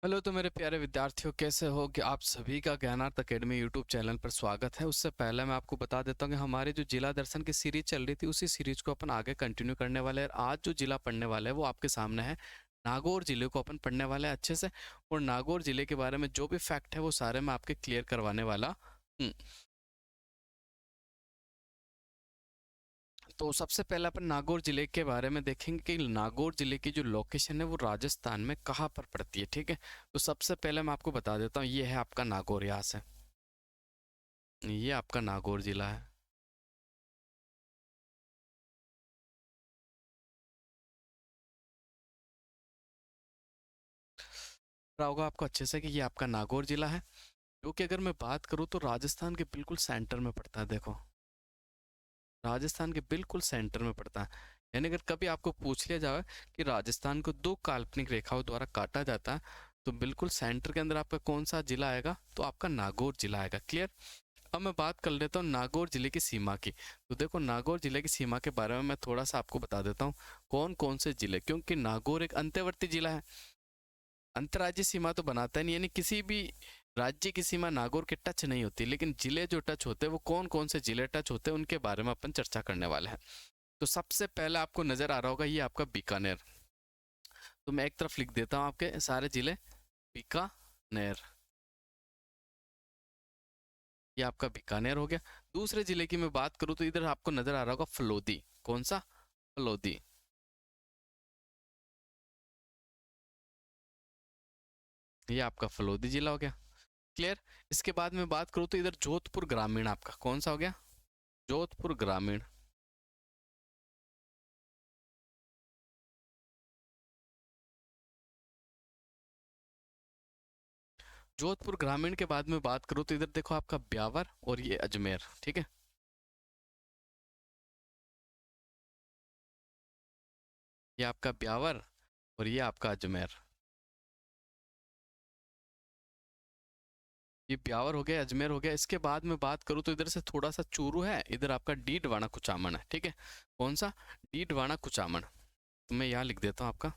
Hello तो मेरे प्यारे विद्यार्थियों, कैसे हो? कि आप सभी का ज्ञानार्थ अकेडमी यूट्यूब चैनल पर स्वागत है। उससे पहले मैं आपको बता देता हूँ कि हमारी जो जिला दर्शन की सीरीज चल रही थी, उसी सीरीज को अपन आगे कंटिन्यू करने वाले हैं। आज जो जिला पढ़ने वाले हैं वो आपके सामने है। नागौर जिले को अपन पढ़ने वाले हैं अच्छे से, और नागौर जिले के बारे में जो भी फैक्ट है वो सारे मैं आपके क्लियर करवाने वाला हूँ। तो सबसे पहले अपन नागौर जिले के बारे में देखेंगे कि नागौर जिले की जो लोकेशन है वो राजस्थान में कहाँ पर पड़ती है। ठीक है, तो सबसे पहले मैं आपको बता देता हूँ, ये है आपका नागौर। यहाँ से ये आपका नागौर जिला है। रहा होगा आपको अच्छे से कि ये आपका नागौर जिला है, जो कि अगर मैं बात करूँ तो राजस्थान के बिल्कुल सेंटर में पड़ता है। देखो, राजस्थान के बिल्कुल सेंटर में पड़ता है। यानी अगर कभी आपको पूछ लिया जाए कि राजस्थान को दो काल्पनिक रेखाओं द्वारा काटा जाता है, तो बिल्कुल सेंटर के अंदर आपका कौन सा जिला आएगा? तो आपका नागौर जिला आएगा। क्लियर? अब मैं बात कर लेता हूँ नागौर जिले की सीमा की। तो देखो, नागौर जिले की सीमा के बारे में मैं थोड़ा सा आपको बता देता हूँ, कौन कौन से जिले, क्योंकि नागौर एक अंतर्वर्ती जिला है। अंतर्राज्यीय सीमा तो बनाता ही नहीं, यानी किसी भी राज्य की सीमा नागौर के टच नहीं होती, लेकिन जिले जो टच होते हैं वो कौन कौन से जिले टच होते हैं उनके बारे में अपन चर्चा करने वाले हैं। तो सबसे पहले आपको नजर आ रहा होगा ये आपका बीकानेर। तो मैं एक तरफ लिख देता हूँ आपके सारे जिले। बीकानेर, ये आपका बीकानेर हो गया। दूसरे जिले की मैं बात करूँ तो इधर आपको नजर आ रहा होगा फलोदी। कौन सा? फलोदी। ये आपका फलोदी जिला हो गया। क्लियर? इसके बाद में बात करूँ तो इधर जोधपुर ग्रामीण आपका कौन सा हो गया? जोधपुर ग्रामीण। जोधपुर ग्रामीण के बाद में बात करूँ तो इधर देखो आपका ब्यावर और ये अजमेर। ठीक है, ये आपका ब्यावर और ये आपका अजमेर। ये ब्यावर हो गया, अजमेर हो गया। इसके बाद में बात करूँ तो इधर से थोड़ा सा चूरू है, इधर आपका डीडवाना कुचामन है। ठीक है, कौन सा? डीडवाना कुचामन। तो मैं यहाँ लिख देता हूँ आपका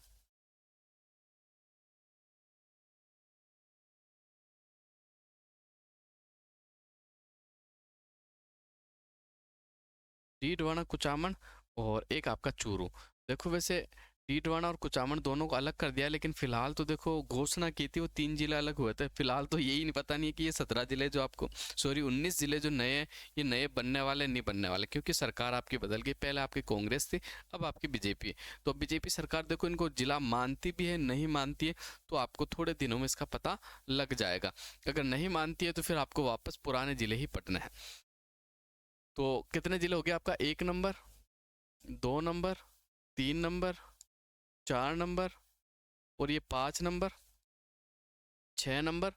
डीडवाना कुचामन और एक आपका चूरू। देखो, वैसे डीडवाना और कुचामन दोनों को अलग कर दिया, लेकिन फिलहाल तो देखो घोषणा की थी वो 3 जिले अलग हुए थे। फिलहाल तो यही नहीं, पता नहीं है कि ये 17 जिले जो आपको, सॉरी 19 जिले जो नए, ये नए बनने वाले नहीं बनने वाले, क्योंकि सरकार आपकी बदल गई। पहले आपकी कांग्रेस थी, अब आपकी बीजेपी है। तो अब बीजेपी सरकार देखो इनको जिला मानती भी है, नहीं मानती है, तो आपको थोड़े दिनों में इसका पता लग जाएगा। अगर नहीं मानती है तो फिर आपको वापस पुराने जिले ही पटने हैं। तो कितने जिले हो गए आपका? 1 नंबर, 2 नंबर, 3 नंबर, 4 नंबर, और ये 5 नंबर, 6 नंबर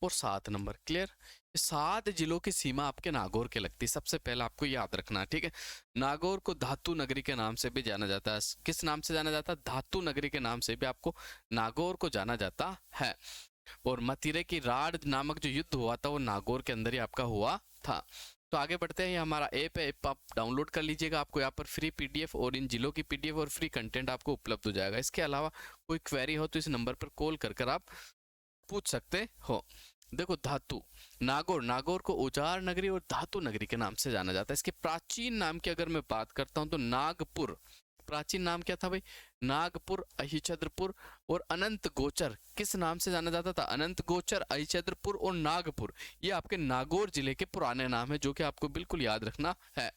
और 7 नंबर। क्लियर? ये 7 जिलों की सीमा आपके नागौर के लगती है। सबसे पहले आपको याद रखना है। ठीक है, नागौर को धातु नगरी के नाम से भी जाना जाता है। किस नाम से जाना जाता है? धातु नगरी के नाम से भी आपको नागौर को जाना जाता है। और मतिरे की राड नामक जो युद्ध हुआ था वो नागौर के अंदर ही आपका हुआ था। तो आगे बढ़ते हैं। ये हमारा ऐप है, ऐप आप डाउनलोड कर लीजिएगा। आपको यहाँ पर फ्री पीडीएफ और इन जिलों की पीडीएफ और फ्री कंटेंट आपको उपलब्ध हो जाएगा। इसके अलावा कोई क्वेरी हो तो इस नंबर पर कॉल कर कर आप पूछ सकते हो। देखो, धातु नागौर, नागौर को औजार नगरी और धातु नगरी के नाम से जाना जाता है। इसके प्राचीन नाम की अगर मैं बात करता हूँ तो नागपुर। प्राचीन नाम क्या था भाई? नागपुर, अहिचद्रपुर और अनंत गोचर। किस नाम से जाना जाता था? अनंत गोचर, अहिचद्रपुर और नागपुर। ये आपके नागौर जिले के पुराने नाम है, जो कि आपको बिल्कुल याद रखना है।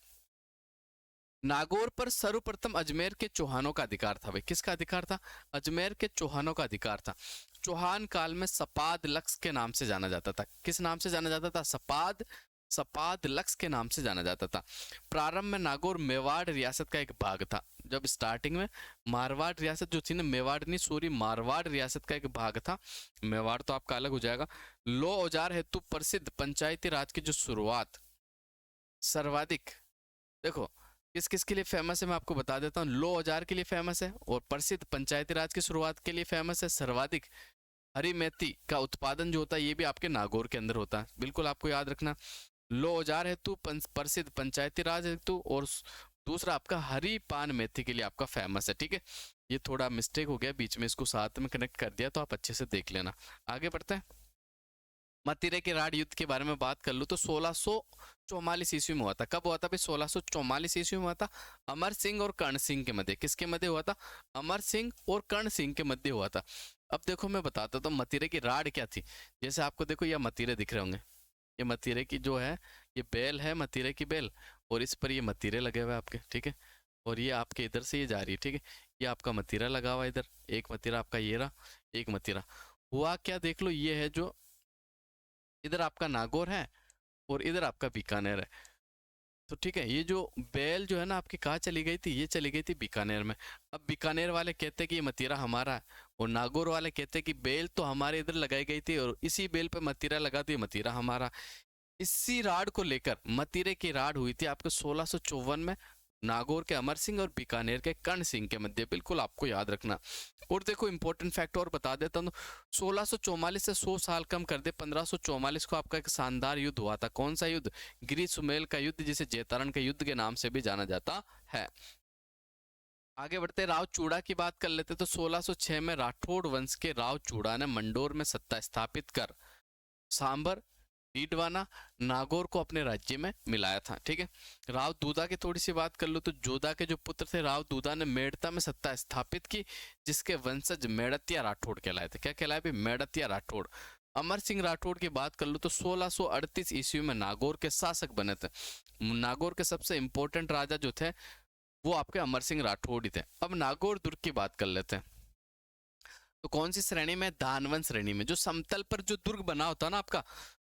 नागौर पर सर्वप्रथम अजमेर के चौहानों का अधिकार था। भाई किसका अधिकार था? अजमेर के चौहानों का अधिकार था। चौहान काल में सपाद लक्स के नाम से जाना जाता था। किस नाम से जाना जाता था? सपाद, सपाद लक्स के नाम से जाना जाता था। प्रारंभ में नागौर मेवाड़ रियासत का एक भाग था। जब स्टार्टिंग में मारवाड़ रियासत जो थी ना, मेवाड़ नहीं सॉरी, मारवाड़ रियासत का एक भाग था। मेवाड़ तो आपका अलग हो जाएगा। लो औजार हेतु प्रसिद्ध पंचायती राज की जो शुरुआत सर्वाधिक, देखो किस किस के लिए फेमस है मैं आपको बता देता हूँ। लो औजार के लिए फेमस है और प्रसिद्ध पंचायती राज की शुरुआत के लिए फेमस है। सर्वाधिक हरी मेथी का उत्पादन जो होता है ये भी आपके नागौर के अंदर होता है। बिल्कुल आपको याद रखना। लो औजार हेतु प्रसिद्ध पंचायती राज हेतु, और दूसरा आपका हरी पान मेथी के लिए आपका फेमस है। ठीक है, ये थोड़ा मिस्टेक हो गया, बीच में इसको साथ में कनेक्ट कर दिया, तो आप अच्छे से देख लेना। आगे बढ़ते हैं। मतीरे के राड युद्ध के बारे में बात कर लूँ तो 1644 ईस्वी में हुआ था। कब हुआ था भाई? 1644 ईस्वी में हुआ था। अमर सिंह और कर्ण सिंह के मध्य। किसके मध्य हुआ था? अमर सिंह और कर्ण सिंह के मध्य हुआ था। अब देखो मैं बताता हूँ तो मतीरे की राड क्या थी। जैसे आपको देखो ये मतीरे दिख रहे होंगे, ये मतीरे की जो है ये बेल है, मतीरे की बेल, और इस पर ये मतीरे लगे हुए आपके, ठीक है। और ये आपके इधर से ये जा रही है, ठीक है। ये आपका मतीरा लगा हुआ इधर, एक मतीरा आपका ये रहा, एक मतीरा हुआ क्या देख लो, ये है जो इधर आपका नागौर है और इधर आपका बीकानेर है। तो ठीक है, ये जो बेल जो है ना आपकी कहाँ चली गई थी? ये चली गई थी बीकानेर में। अब बीकानेर वाले कहते हैं कि ये मतीरा हमारा है, और नागौर वाले कहते हैं कि बेल तो हमारे इधर लगाई गई थी और इसी बेल पे मतीरा लगा दी, मतीरा हमारा। इसी राड को लेकर मतीरे की राड हुई थी आपके 1654 में नागौर के अमर सिंह और बीकानेर के कर्ण सिंह के मध्य। बिल्कुल आपको याद रखना। और देखो इंपॉर्टेंट फैक्ट और बता देता हूँ, 1644 से 100 साल कम कर दे, 1544 को आपका एक शानदार युद्ध हुआ था। कौन सा युद्ध? गिरी सुमेल का युद्ध, जिसे जैतारण के युद्ध के नाम से भी जाना जाता है। आगे बढ़ते राव चूड़ा की बात कर लेते तो 1606 में राठौड़ वंश के राव चूड़ा ने मंडोर में सत्ता स्थापित कर सांबर, डीडवाना, नागौर को अपने राज्य में मिलाया था, ठीक है। राव दूधा की थोड़ी सी बात कर लो तो जोधा के जो पुत्र थे राव दूधा ने मेड़ता में सत्ता स्थापित की, जिसके वंशज मेड़तिया राठौड़ कहलाए थे। क्या कहलाए भाई? मेड़तिया राठौड़। अमर सिंह राठौड़ की बात कर लो तो 1638 ईस्वी में नागौर के शासक बने थे। नागौर के सबसे इंपॉर्टेंट राजा जो थे वो आपके अमर सिंह राठौड़ ही थे। अब नागौर दुर्ग की बात कर लेते हैं। तो कौन सी श्रेणी में? दानवन श्रेणी में। जो समतल पर जो दुर्ग बना होता है ना आपका,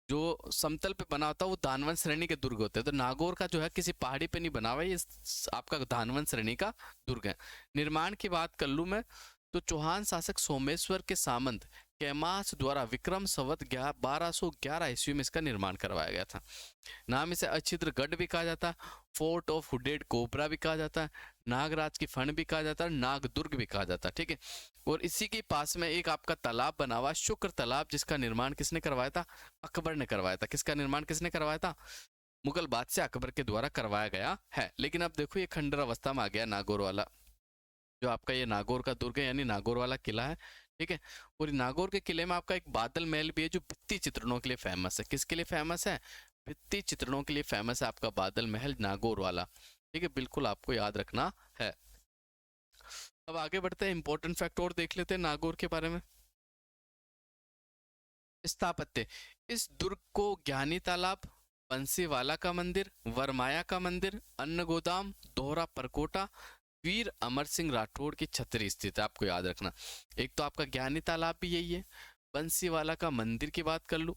जो समतल पे बना होता है वो दानवन श्रेणी के दुर्ग होते हैं। तो नागौर का जो है किसी पहाड़ी पे नहीं बना हुआ, ये आपका दानवन श्रेणी का दुर्ग है। निर्माण की बात कर लूं मैं तो चौहान शासक सोमेश्वर के सामंत कैमास द्वारा विक्रम संवत 1211 ईस्वी में इसका निर्माण करवाया गया था। नाम इसे अच्छिद्रगढ़ भी कहा जाता है, फोर्ट ऑफ हुडेड कोबरा भी कहा जाता है, नागराज की फण भी कहा जाता है, नागदुर्ग भी कहा जाता है, ठीक है। और इसी के पास में एक आपका तालाब बना हुआ शुक्र तालाब, जिसका निर्माण किसने करवाया था? अकबर ने करवाया था। किसका निर्माण किसने करवाया था? मुगल बादशाह अकबर के द्वारा करवाया गया है। लेकिन अब देखो ये खंडर अवस्था में आ गया नागौर वाला, जो आपका ये नागौर का दुर्ग है, यानी नागौर वाला किला है, ठीक है। और नागौर के किले में आपका एक बादल महल भी है, जो भित्ति चित्रणों के लिए फेमस है। किसके लिए फेमस है? भित्ति चित्रणों के लिए फेमस है आपका बादल महल नागौर वाला, ठीक है। बिल्कुल आपको याद रखना है। अब आगे बढ़ते हैं, इंपॉर्टेंट फैक्ट और देख लेते हैं नागौर के बारे में। स्थापत्य, इस दुर्ग को ज्ञानी तालाब, बंसीवाला का मंदिर, वरमाया का मंदिर, अन्न गोदाम, दोहरा परकोटा, वीर अमर सिंह राठौड़ की छतरी स्थित है। आपको याद रखना, एक तो आपका ज्ञानी तालाब भी यही है, बंसीवाला का मंदिर की बात कर लूं,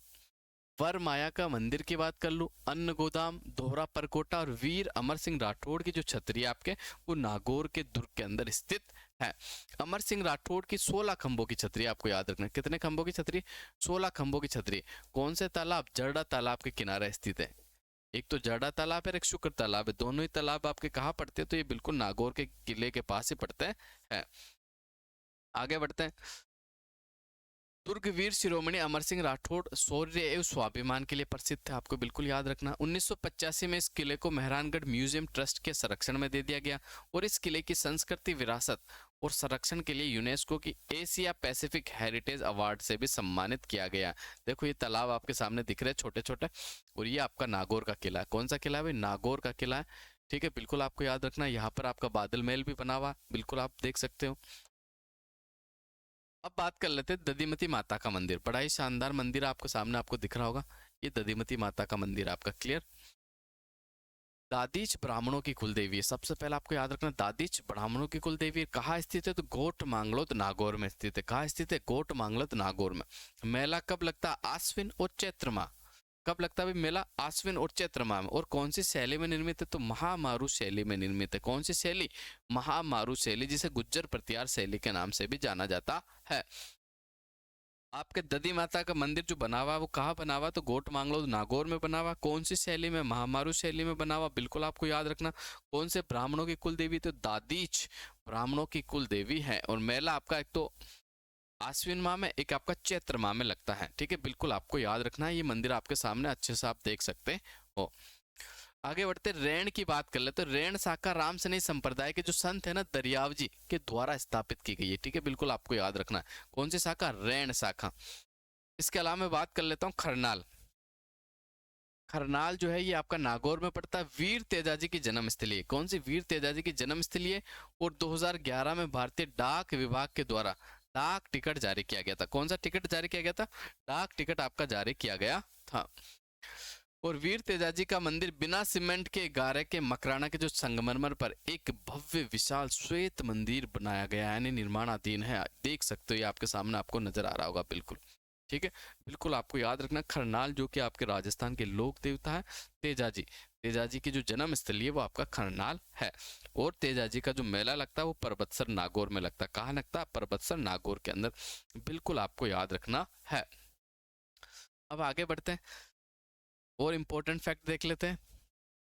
वर माया का मंदिर की बात कर लूं, अन्न गोदाम, दोहरा परकोटा और वीर अमर सिंह राठौड़ की जो छतरी है आपके, वो नागौर के दुर्ग के अंदर स्थित है। अमर सिंह राठौड़ की 16 खंभों की छतरी, आपको याद रखना। कितने खंभों की छतरी? 16 खंभों की छतरी। कौन से तालाब? जरडा तालाब के किनारे स्थित है। एक तो जरडा तालाब है, एक शुक्र तालाब है। दोनों ही तालाब आपके कहाँ पड़ते हैं? तो ये बिल्कुल नागौर के किले के पास ही पड़ते हैं। आगे बढ़ते हैं। दुर्ग वीर शिरोमणि अमर सिंह राठौड़ शौर्य एवं स्वाभिमान के लिए प्रसिद्ध है। आपको बिल्कुल याद रखना। 1985 में इस किले को मेहरानगढ़ म्यूजियम ट्रस्ट के संरक्षण में दे दिया गया और इस किले की संस्कृति विरासत और संरक्षण के लिए यूनेस्को की एशिया पैसिफिक हेरिटेज अवार्ड से भी सम्मानित किया गया। देखो ये तालाब आपके सामने दिख रहे हैं छोटे छोटे, और ये आपका नागौर का किला है। कौन सा किला है भाई? नागौर का किला है, ठीक है। बिल्कुल आपको याद रखना। यहाँ पर आपका बादल महल भी बना हुआ, बिल्कुल आप देख सकते हो। अब बात कर लेते हैं दधिमती माता का मंदिर। बड़ा ही शानदार मंदिर आपको सामने आपको दिख रहा होगा, ये दधिमती माता का मंदिर आपका। क्लियर? दादीच ब्राह्मणों की कुलदेवी है। सबसे पहले आपको याद रखना, दादीच ब्राह्मणों की कुलदेवी कहाँ स्थित है? तो गोट मांगलोद नागौर में स्थित है। कहाँ स्थित है? गोट मांगलोद नागौर में। मेला कब लगता है? आश्विन और चैत्र माह। कब लगता है मेला? आश्विन और चैत्र माह में। और कौन सी शैली में निर्मित है? तो महामारू शैली में निर्मित है। कौन सी शैली? महामारू शैली, जिसे गुज्जर प्रतिहार शैली के नाम से भी जाना जाता है। आपके दधी माता का मंदिर जो बना हुआ वो कहाँ बना हुआ? तो गोट मांगलो नागौर में बना हुआ। कौन सी शैली में? महामारू शैली में बना हुआ। बिल्कुल आपको याद रखना। कौन से ब्राह्मणों की कुल देवी? तो दादीच ब्राह्मणों की कुल देवी है। और मेला आपका एक तो आश्विन माह में, एक आपका चैत्र माह में लगता है, ठीक है। बिल्कुल आपको याद रखना है। ये मंदिर आपके सामने अच्छे से आप देख सकते हो। आगे बढ़ते रैण की बात कर ले तो रैण शाखा राम सनेही संप्रदाय के जो संत है ना दरियावजी के द्वारा स्थापित की गई है, ठीक है, बिल्कुल आपको याद रखना है। कौन सी शाखा? रैण शाखा। इसके अलावा मैं बात कर लेता हूँ खरनाल। खरनाल जो है ये आपका नागौर में पड़ता है। वीर तेजाजी की जन्म स्थली है। कौन सी? वीर तेजाजी की जन्म स्थली है। और 2011 में भारतीय डाक विभाग के द्वारा डाक टिकट जारी किया गया था। कौन सा टिकट जारी किया गया था? डाक टिकट आपका जारी किया गया था। और वीर तेजाजी का मंदिर बिना सीमेंट के गारे के मकराना के जो संगमरमर पर एक भव्य विशाल श्वेत मंदिर बनाया गया है, यानी निर्माणाधीन है। देख सकते हो, ये आपके सामने आपको नजर आ रहा होगा, बिल्कुल ठीक है। बिल्कुल आपको याद रखना, खरनाल जो कि आपके राजस्थान के लोक देवता है तेजाजी, तेजाजी की जो जन्म स्थली है वो आपका खरनाल है। और तेजाजी का जो मेला लगता है वो परबतसर नागौर में लगता है। कहाँ लगता है? परबतसर नागौर के अंदर। बिल्कुल आपको याद रखना है। अब आगे बढ़ते हैं और इम्पोर्टेंट फैक्ट देख लेते हैं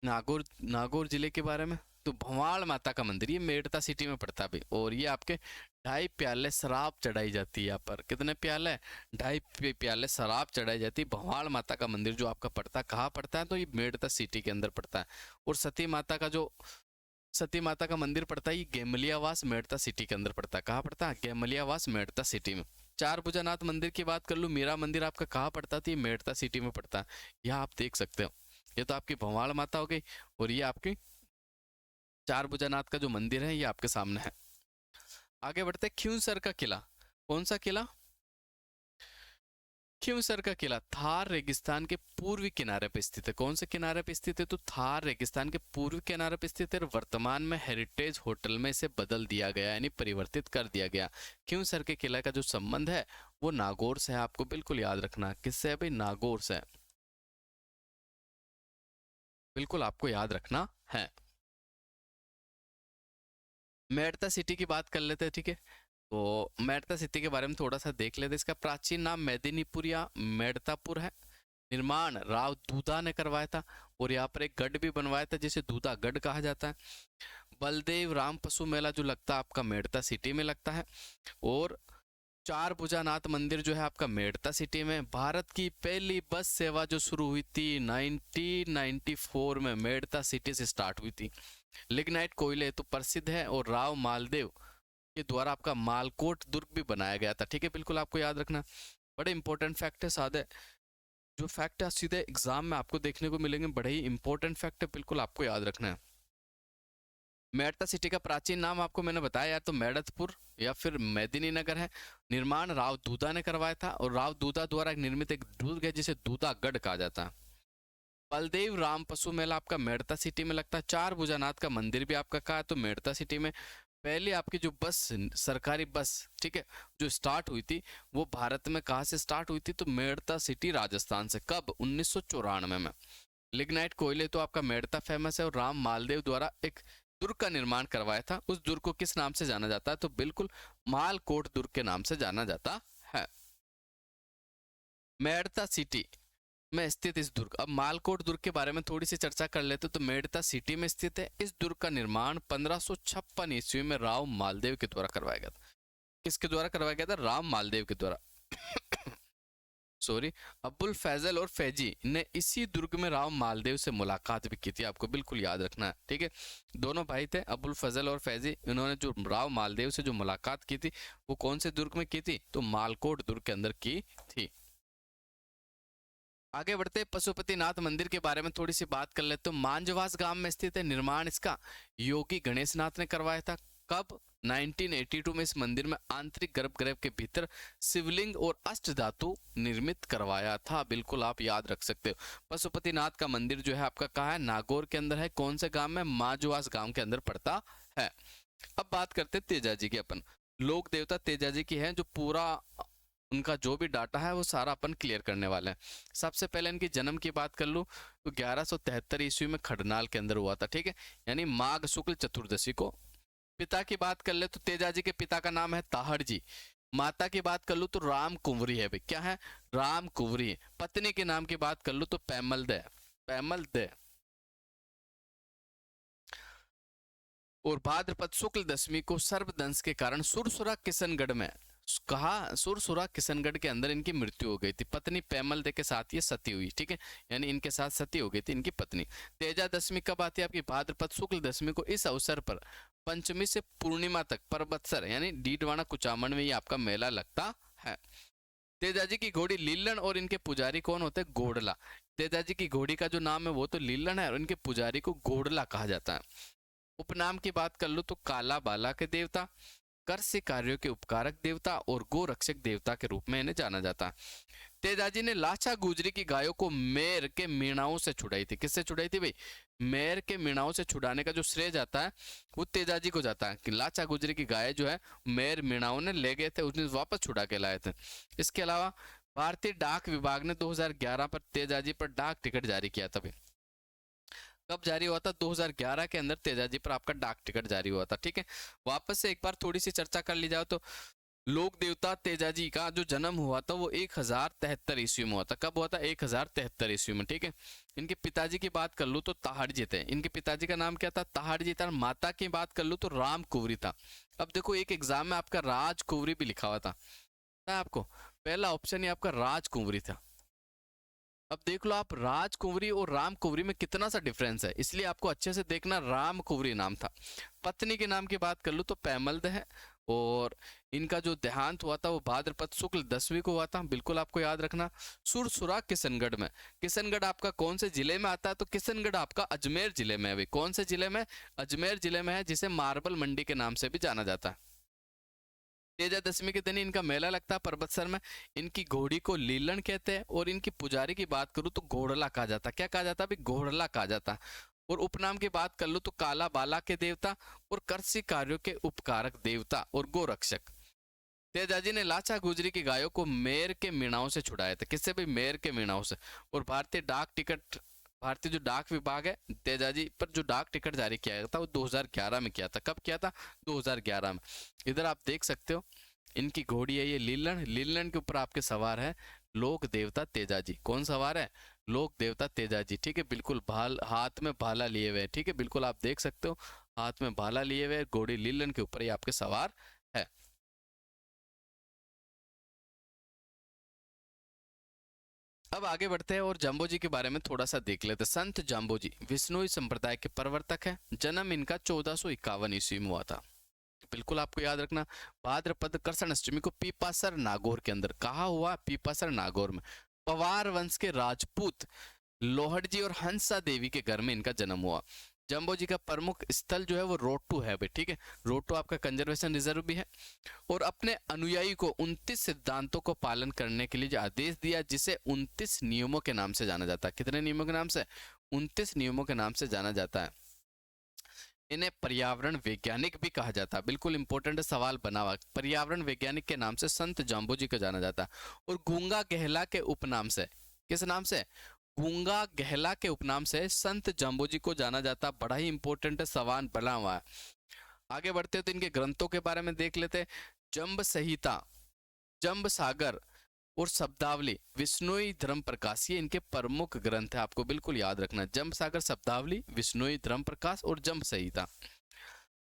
नागौर नागौर जिले के बारे में। तो भंवाल माता का मंदिर ये मेड़ता सिटी में पड़ता है भाई। और ये आपके 2.5 प्याले शराब चढ़ाई जाती है यहाँ पर। कितने प्याले? 2.5 प्याले शराब चढ़ाई जाती है। भंवाल माता का मंदिर जो आपका पड़ता है, कहाँ पड़ता है? तो ये मेड़ता सिटी के अंदर पड़ता है। और सती माता का मंदिर पड़ता है ये गेमलियावास मेड़ता सिटी के अंदर पड़ता है। कहाँ पड़ता है? गेमलियावास मेड़ता सिटी में। चार भुजानाथ मंदिर की बात कर लूँ, मीरा मंदिर आपका कहाँ पड़ता था? ये मेड़ता सिटी में पड़ता है। यह आप देख सकते हो। ये तो आपकी भंवाल माता हो गई और ये आपकी चार भुजानाथ का जो मंदिर है ये आपके सामने है। आगे बढ़ते हैं खिंवसर का किला। कौन सा किला? खिंवसर का किला थार रेगिस्तान के पूर्वी किनारे पर स्थित है। कौन से किनारे पर स्थित है? तो थार रेगिस्तान के पूर्वी किनारे पर स्थित है। वर्तमान में हेरिटेज होटल में इसे बदल दिया गया, यानी परिवर्तित कर दिया गया। खिंवसर के किला का जो संबंध है वो नागौर से है। आपको बिल्कुल याद रखना। किससे है भाई? नागौर से। बिल्कुल आपको याद रखना है। मेड़ता सिटी की बात कर लेते हैं, ठीक है। तो मेड़ता सिटी के बारे में थोड़ा सा देख लेते हैं। इसका प्राचीन नाम मेदिनीपुर या मेड़तापुर है। निर्माण राव दूधा ने करवाया था। और यहाँ पर एक गढ़ भी बनवाया था जिसे दूधा गढ़ कहा जाता है। बलदेव राम पशु मेला जो लगता है आपका मेड़ता सिटी में लगता है। और चार भुजानाथ मंदिर जो है आपका मेड़ता सिटी में। भारत की पहली बस सेवा जो शुरू हुई थी 1994 में मेड़ता सिटी से स्टार्ट हुई थी। लिग्नाइट कोयले तो प्रसिद्ध है। और राव मालदेव के द्वारा आपका मालकोट दुर्ग भी बनाया गया था, ठीक है। बिल्कुल आपको याद रखना। बड़े इंपॉर्टेंट फैक्ट है, सादे जो फैक्ट है सीधे एग्जाम में आपको देखने को मिलेंगे। बड़े ही इंपॉर्टेंट फैक्ट है, बिल्कुल आपको याद रखना है। मेड़ता सिटी का प्राचीन नाम आपको मैंने बताया यार, तो मेड़तपुर या फिर मेदिनी नगर है। निर्माण राव दूधा ने करवाया था। और राव दूधा द्वारा निर्मित एक दुर्ग है जिसे दूधागढ़ कहा जाता है। बलदेव राम पशु मेला आपका मेड़ता सिटी में लगता है। चार भुजानाथ का मंदिर भी आपका कहा है तो मेड़ता सिटी में। पहले आपकी जो बस, सरकारी बस, ठीक है, जो स्टार्ट हुई थी वो भारत में कहाँ से स्टार्ट हुई थी? तो मेड़ता सिटी राजस्थान से। कब? 1994 में। लिग्नाइट कोयले तो आपका मेड़ता फेमस है। और राम मालदेव द्वारा एक दुर्ग का निर्माण करवाया था। उस दुर्ग को किस नाम से जाना जाता है? तो बिल्कुल मालकोट दुर्ग के नाम से जाना जाता है। मेड़ता सिटी में स्थित इस दुर्ग, अब मालकोट दुर्ग के बारे में थोड़ी सी चर्चा कर लेते तो मेड़ता सिटी में स्थित है। इस दुर्ग का निर्माण 1556 ईस्वी में राव मालदेव के द्वारा करवाया गया था। किसके द्वारा करवाया गया था? राम मालदेव के द्वारा। सॉरी, अबुल फैजल और फैजी ने इसी दुर्ग में राव मालदेव से मुलाकात भी की थी। आपको बिल्कुल याद रखना है, ठीक है। दोनों भाई थे अबुल फजल और फैजी। इन्होंने जो राव मालदेव से जो मुलाकात की थी वो कौन से दुर्ग में की थी? तो मालकोट दुर्ग के अंदर की थी। आगे बढ़ते पशुपतिनाथ मंदिर के बारे में थोड़ी सी बात कर लेते तो मांझवास गांव में स्थित है। निर्माण इसका योगी गणेश नाथ ने करवाया था। कब? 1982 में इस मंदिर में आंतरिक गर्भगृह के भीतर शिवलिंग और अष्ट धातु निर्मित करवाया था। बिल्कुल आप याद रख सकते हो। पशुपतिनाथ का मंदिर जो है आपका कहाँ है? नागौर के अंदर है। कौन से गांव में? मांझवास गांव के अंदर पड़ता है। अब बात करते तेजाजी की। अपन लोक देवता तेजाजी की है, जो पूरा उनका जो भी डाटा है वो सारा अपन क्लियर करने वाले हैं। सबसे पहले इनकी जन्म की बात कर लूँ तो 1173 ईस्वी में खडनाल के अंदर हुआ था, ठीक है, यानी माघ शुक्ल चतुर्दशी को। पिता की बात कर ले तो तेजाजी के पिता का नाम है ताहड़ जी। माता की बात कर लूँ तो राम कुंवरी है भाई। क्या है? राम कुंवरी। पत्नी के नाम की बात कर लूँ तो पैमल दे, पैमल दे। और भाद्रपद शुक्ल दशमी को सर्पदंश के कारण सुरसुरा किशनगढ़ में, कहा सुरसुरा किशनगढ़ के अंदर इनकी मृत्यु हो गई थी। पत्नी पेमल दे के साथ ये सती हुई, ठीक है, यानी इनके साथ सती हो गई थी इनकी पत्नी। तेजा दशमी कब आती है आपकी? भाद्रपद शुक्ल दशमी को। इस अवसर पर पंचमी से पूर्णिमा तक परबत्सर यानी डीडवाना कुचामन में ये आपका मेला लगता है। तेजाजी की घोड़ी लीलन और इनके पुजारी कौन होते हैं? घोड़ला। तेजाजी की घोड़ी का जो नाम है वो तो लीलन है और इनके पुजारी को घोड़ला कहा जाता है। उपनाम की बात कर लो तो काला बाला के देवता, कर से कार्यों के उपकारक देवता और गो रक्षक देवता के रूप में इन्हें जाना जाता है। तेजाजी ने लाचा गुजरी की गायों को मेर के मीणाओं से छुड़ाई थी। किससे छुड़ाई थी भाई? मेर के मीणाओं से छुड़ाने का जो श्रेय जाता है वो तेजाजी को जाता है कि लाचा गुजरी की गाय जो है मेर मीणाओं ने ले गए थे, उसने वापस छुड़ा के लाए थे। इसके अलावा भारतीय डाक विभाग ने 2011 पर तेजाजी पर डाक टिकट जारी किया था। कब जारी हुआ था? 2011 के अंदर तेजाजी पर आपका डाक टिकट जारी हुआ था, ठीक है। वापस से एक बार थोड़ी सी चर्चा कर ली जाए तो लोक देवता तेजाजी का जो जन्म हुआ था वो 1073 ईस्वी में हुआ था। कब हुआ था? 1073 ईस्वी में, ठीक है। इनके पिताजी की बात कर लूँ तो ताहड़जी थे। इनके पिताजी का नाम क्या था? ताहड़जी था। माता की बात कर लूँ तो राम कुंवरी था। अब देखो एक एग्जाम में आपका राज कुंवरी भी लिखा हुआ था आपको, पहला ऑप्शन ही आपका राज कुंवरी था। अब देख लो आप राज कुंवरी और राम कुंवरी में कितना सा डिफरेंस है, इसलिए आपको अच्छे से देखना। राम कुंवरी नाम था। पत्नी के नाम की बात कर लूँ तो पैमल्द है और इनका जो देहांत हुआ था वो भाद्रपद शुक्ल दसवीं को हुआ था, बिल्कुल आपको याद रखना। सुरसुरा किशनगढ़ में। किशनगढ़ आपका कौन से जिले में आता है? तो किशनगढ़ आपका अजमेर जिले में है। कौन से जिले में? अजमेर जिले में है, जिसे मार्बल मंडी के नाम से भी जाना जाता है। तेजा दशमी के दिन इनका मेला लगता है परबतसर में। इनकी घोड़ी को लीलन कहते हैं और इनकी पुजारी की बात करूं तो घोड़ला कहा जाता है। क्या कहा जाता है भाई? घोड़ला कहा जाता है। और उपनाम की बात कर लो तो काला बाला के देवता और कृषि कार्यों के उपकारक देवता और गोरक्षक। तेजाजी ने लाचा गुजरी की गायों को मेर के मीणाओं से छुड़ाया था। किससे भाई? मेर के मीणाओं से। और भारतीय जो डाक विभाग है, तेजाजी पर जो डाक टिकट जारी किया गया था वो 2011 में किया था। कब किया था? 2011 में। इधर आप देख सकते हो इनकी घोड़ी है ये लीलन। लीलन के ऊपर आपके सवार है लोक देवता तेजाजी। कौन सवार है? लोक देवता तेजाजी, ठीक है। बिल्कुल भाल, हाथ में भाला लिए हुए, ठीक है, बिल्कुल आप देख सकते हो हाथ में भाला लिए हुए घोड़ी लीलन के ऊपर ही आपके सवार है। अब आगे बढ़ते हैं और जाम्बो जी के बारे में थोड़ा सा देख लेते हैं। संत जाम्बो जी विष्णुई संप्रदाय के प्रवर्तक है। जन्म इनका 1451 ईस्वी में हुआ था, बिल्कुल आपको याद रखना। भाद्रपद कृष्ण अष्टमी को पीपासर नागौर के अंदर। कहा हुआ? पीपासर नागौर में। पवार वंश के राजपूत लोहड़ जी और हंसा देवी के घर में इनका जन्म हुआ। जम्बो जी का प्रमुख स्थल जो है वो रोटू है भाई, ठीक है। रोटू आपका कंजर्वेशन रिजर्व भी है। और अपने अनुयायी को 29 सिद्धांतों को पालन करने के लिए जो आदेश दिया, जिसे 29 नियमों के नाम से जाना जाता है। कितने नियमों के नाम से? 29 नियमों के नाम से जाना जाता है। इन्हें पर्यावरण वैज्ञानिक भी कहा जाता है। बिल्कुल इंपॉर्टेंट सवाल बना हुआ। पर्यावरण वैज्ञानिक के नाम से संत जाम्बो जी को जाना जाता है। और गूंगा गहला के उपनाम से, किस नाम से? गूंगा गहला के उपनाम से संत जाम्बो जी को जाना जाता। बड़ा ही इंपॉर्टेंट सवाल बना हुआ है। आगे बढ़ते तो इनके ग्रंथों के बारे में देख लेते। जम्ब संहिता, जम्ब सागर और शब्दावली, विष्णुई धर्म प्रकाश, ये इनके प्रमुख ग्रंथ है। आपको बिल्कुल याद रखना। जम्ब सागर, शब्दावली, विष्णुई धर्म प्रकाश और जम्ब संहिता।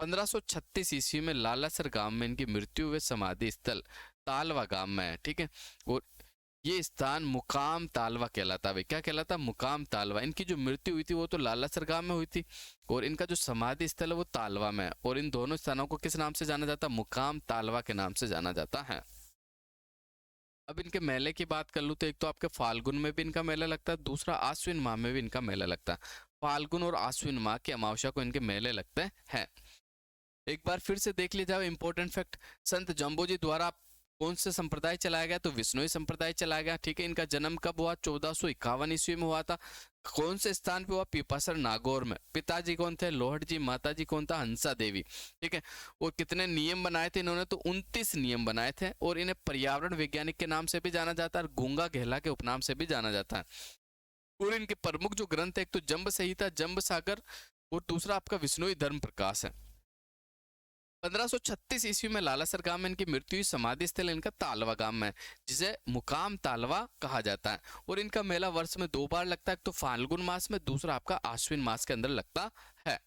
1536 ईस्वी में लालासर गांव में इनकी मृत्यु हुए। समाधि स्थल तालवा गांव में है, ठीक है। और ये स्थान मुकाम तालवा कहलाता है। क्या कहलाता? मुकाम तालवा। इनकी जो मृत्यु हुई थी वो तो लालासर गांव में हुई थी और इनका जो समाधि स्थल है वो तालवा में है। और इन दोनों स्थानों को किस नाम से जाना जाता? मुकाम तालवा के नाम से जाना जाता है। अब इनके मेले की बात कर लूँ तो एक तो आपके फाल्गुन में भी इनका मेला लगता है, दूसरा आश्विन माह में भी इनका मेला लगता है। फाल्गुन और आश्विन माह की अमावस्या को इनके मेले लगते हैं। एक बार फिर से देख लीजिए इंपॉर्टेंट फैक्ट। संत जम्बो जी द्वारा कौन से संप्रदाय चलाया गया? तो विष्णुई संप्रदाय चलाया गया, ठीक है। इनका जन्म कब हुआ? 1451 ईस्वी में हुआ था। कौन से स्थान पे हुआ? पीपासर नागौर में। पिताजी कौन थे? लोहड़ जी। माता जी कौन था? हंसा देवी, ठीक है। और कितने नियम बनाए थे इन्होंने? तो 29 नियम बनाए थे। और इन्हें पर्यावरण वैज्ञानिक के नाम से भी जाना जाता है और गूंगा गहला के उपनाम से भी जाना जाता है। और इनके प्रमुख जो ग्रंथ है, एक तो जम्ब संहिता, जम्ब सागर और दूसरा आपका विष्णुई धर्म प्रकाश है। 1536 ईस्वी में लालासर गांव में इनकी मृत्यु हुई। समाधि स्थल इनका तालवा गांव में, जिसे मुकाम तालवा कहा जाता है। और इनका मेला वर्ष में 2 बार लगता है, तो फाल्गुन मास में, दूसरा आपका आश्विन मास के अंदर लगता है।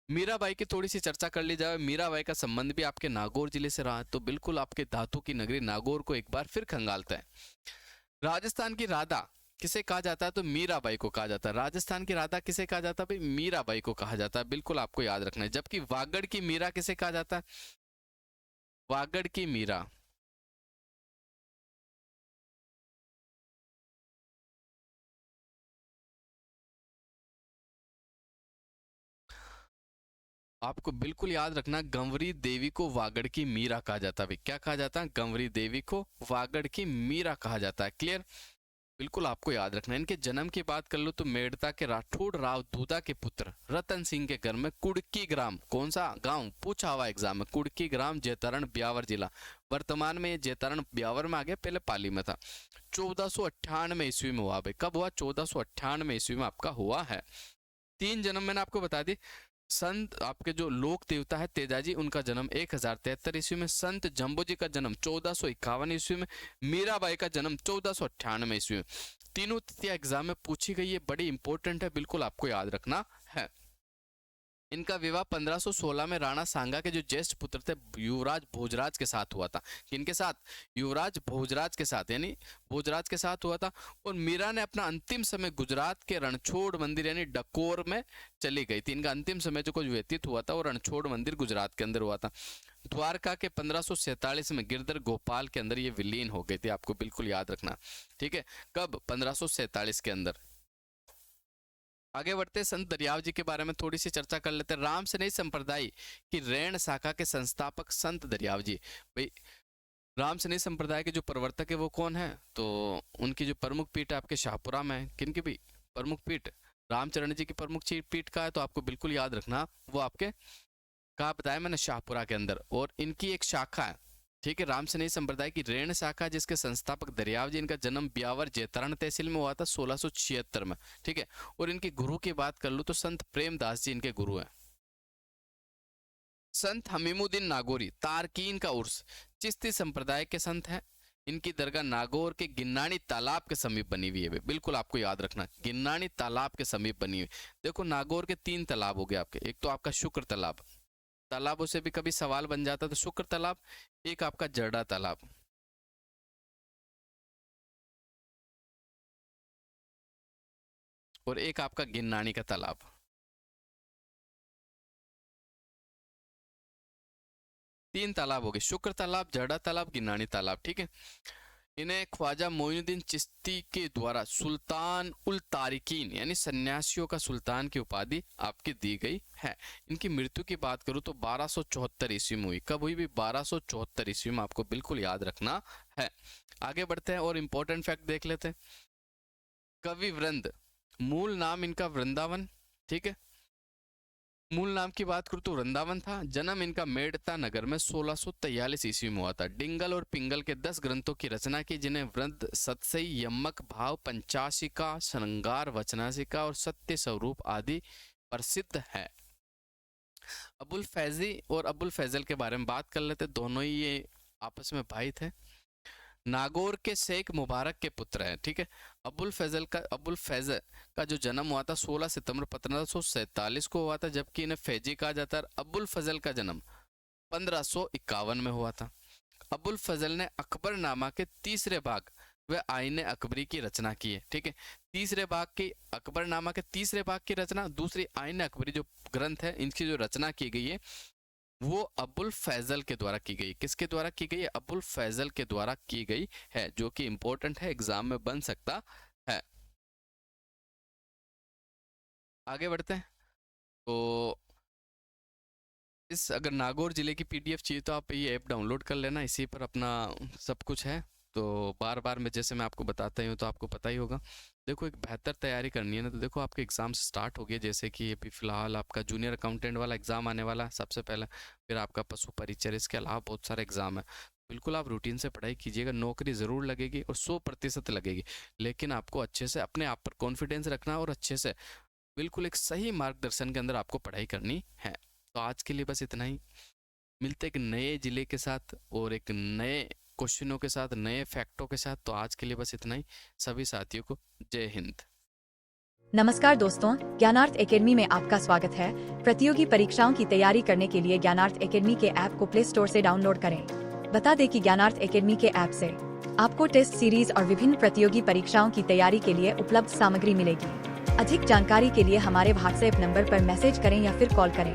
मीराबाई की थोड़ी सी चर्चा कर ली जाए। मीराबाई का संबंध भी आपके नागौर जिले से रहा है, तो बिल्कुल आपके धातु की नगरी नागौर को एक बार फिर खंगालते हैं। राजस्थान की राधा किसे कहा जाता है? तो मीराबाई को कहा जाता है। राजस्थान की राधा किसे कहा जाता है? भाई मीराबाई को कहा जाता है, बिल्कुल आपको याद रखना है। जबकि वागड़ की मीरा किसे कहा जाता है? वागड़ की मीरा, आपको बिल्कुल याद रखना, गंवरी देवी को वागड़ की मीरा कहा जाता है। क्या कहा जाता है? गंवरी देवी को वागड़ की मीरा कहा जाता है। क्लियर? बिल्कुल आपको याद रखना है। इनके जन्म की बात कर लो तो मेड़ता के राठौड़ राव दूधा के पुत्र रतन सिंह के घर में कुड़की ग्राम, कौन सा गांव पूछा हुआ एग्जाम में, कुड़की ग्राम जैतारण ब्यावर जिला, वर्तमान में ये जैतारण ब्यावर में आ गया, पहले पाली में था। 1498 ईस्वी में हुआ। भाई कब हुआ? 1498 ईस्वी में आपका हुआ है। 3 जन्म मैंने आपको बता दी। संत आपके जो लोक देवता है तेजाजी, उनका जन्म 1073 ईस्वी में। संत जम्बो जी का जन्म 1451 ईस्वी में। मीराबाई का जन्म 1498 ईस्वी में। तीनों तिथियां एग्जाम में पूछी गई है, बड़ी इंपॉर्टेंट है, बिल्कुल आपको याद रखना है। इनका विवाह 1516 में राणा सांगा के जो ज्येष्ठ पुत्र थे युवराज भोजराज के साथ हुआ था। किनके साथ? युवराज भोजराज के साथ, यानी भोजराज के साथ हुआ था। और मीरा ने अपना अंतिम समय गुजरात के रणछोड़ मंदिर यानी डकोर में चली गई थी। इनका अंतिम समय जो कुछ व्यतीत हुआ था वो रणछोड़ मंदिर गुजरात के अंदर हुआ था। द्वारका के 1547 में गिरधर गोपाल के अंदर ये विलीन हो गई थी, आपको बिल्कुल याद रखना। ठीक है, कब? 1547 के अंदर। आगे बढ़ते संत दरियाव जी के बारे में थोड़ी सी चर्चा कर लेते हैं। राम सनेही संप्रदाय की रैण शाखा के संस्थापक संत दरियाव जी। भाई राम सनेही संप्रदाय के जो प्रवर्तक है वो कौन है? तो उनकी जो प्रमुख पीठ है आपके शाहपुरा में है। किनकी भी प्रमुख पीठ? रामचरण जी की प्रमुख पीठ का है, तो आपको बिल्कुल याद रखना वो आपके कहा बताया मैंने, शाहपुरा के अंदर। और इनकी एक शाखा है, ठीक है, राम सनेही संप्रदाय की रेण शाखा, जिसके संस्थापक दरियाव जी। इनका जन्म ब्यावर जैतारण तहसील में हुआ था 1676 में। ठीक है, और इनके गुरु की बात कर लूं तो संत प्रेमदास जी इनके गुरु हैं। संत हमीमुद्दीन नागौरी तारकीन का उर्स चिश्ती संप्रदाय के संत हैं। इनकी दरगाह नागौर के गिन्नानी तालाब के समीप बनी हुई है। बिल्कुल आपको याद रखना, गिन्नानी तालाब के समीप बनी हुई। देखो नागौर के 3 तालाब हो गए आपके। एक तो आपका शुक्र तालाब, तालाबों से भी कभी सवाल बन जाता तो शुक्र तालाब। एक आपका जर्डा तालाब, और एक आपका गिन्नानी का तालाब। तीन तालाब हो गए, शुक्र तालाब, जर्डा तालाब, गिन्नानी तालाब। ठीक है, इन्हें ख्वाजा मोइनुद्दीन चिश्ती के द्वारा सुल्तान उल तारिकीन यानी सन्यासियों का सुल्तान की उपाधि आपकी दी गई है। इनकी मृत्यु की बात करूं तो 1274 ईस्वी में हुई। कब हुई भी? 1274 ईस्वी में, आपको बिल्कुल याद रखना है। आगे बढ़ते हैं और इम्पोर्टेंट फैक्ट देख लेते हैं। कवि वृंद, मूल नाम इनका वृंदावन। ठीक है, मूल नाम की बात करूं तो वृंदावन था। जन्म इनका मेड़ता नगर में 1643 ईस्वी में हुआ था। डिंगल और पिंगल के 10 ग्रंथों की रचना की, जिन्हें वृंद सतसई, यमक, भाव पंचाशिका, श्रृंगार वचनाशिका और सत्य स्वरूप आदि प्रसिद्ध है। अबुल फैजी और अबुल फैजल के बारे में बात कर लेते। दोनों ही ये आपस में भाई थे। नागौर के शेख मुबारक के पुत्र हैं। ठीक है, अबुल फैजल का जो जन्म हुआ था 16 सितंबर 1547 को हुआ था, जबकि इन्हें फैजी कहा जाता है। अबुल फजल का जन्म 1551 में हुआ था। अबुल फजल ने अकबरनामा के तीसरे भाग व आईने अकबरी की रचना की है। ठीक है, तीसरे भाग की अकबरनामा के तीसरे भाग की रचना, दूसरी आईने अकबरी जो ग्रंथ है इनकी जो रचना की गई है वो अबुल फैजल के द्वारा की गई। किसके द्वारा की गई है? अबुल फैजल के द्वारा की गई है, जो कि इंपॉर्टेंट है, एग्जाम में बन सकता है। आगे बढ़ते हैं। तो इस अगर नागौर जिले की पीडीएफ चाहिए तो आप ये ऐप डाउनलोड कर लेना, इसी पर अपना सब कुछ है। तो बार बार मैं जैसे मैं आपको बताता ही हूँ तो आपको पता ही होगा। देखो एक बेहतर तैयारी करनी है ना, तो देखो आपके एग्जाम स्टार्ट हो गए, जैसे कि अभी फिलहाल आपका जूनियर अकाउंटेंट वाला एग्जाम आने वाला है सबसे पहले, फिर आपका पशु परिचय, इसके अलावा बहुत सारे एग्जाम है। बिल्कुल आप रूटीन से पढ़ाई कीजिएगा, नौकरी ज़रूर लगेगी और 100% लगेगी, लेकिन आपको अच्छे से अपने आप पर कॉन्फिडेंस रखना और अच्छे से बिल्कुल एक सही मार्गदर्शन के अंदर आपको पढ़ाई करनी है। तो आज के लिए बस इतना ही। मिलते एक नए जिले के साथ और एक नए क्वेश्चनों के साथ, नए फैक्टों के साथ। तो आज के लिए बस इतना ही। सभी साथियों को जय हिंद। नमस्कार दोस्तों, ज्ञानार्थ एकेडमी में आपका स्वागत है। प्रतियोगी परीक्षाओं की तैयारी करने के लिए ज्ञानार्थ एकेडमी के ऐप को प्ले स्टोर से डाउनलोड करें। बता दें कि ज्ञानार्थ एकेडमी के ऐप से आपको टेस्ट सीरीज और विभिन्न प्रतियोगी परीक्षाओं की तैयारी के लिए उपलब्ध सामग्री मिलेगी। अधिक जानकारी के लिए हमारे व्हाट्सएप नंबर पर मैसेज करें या फिर कॉल करें।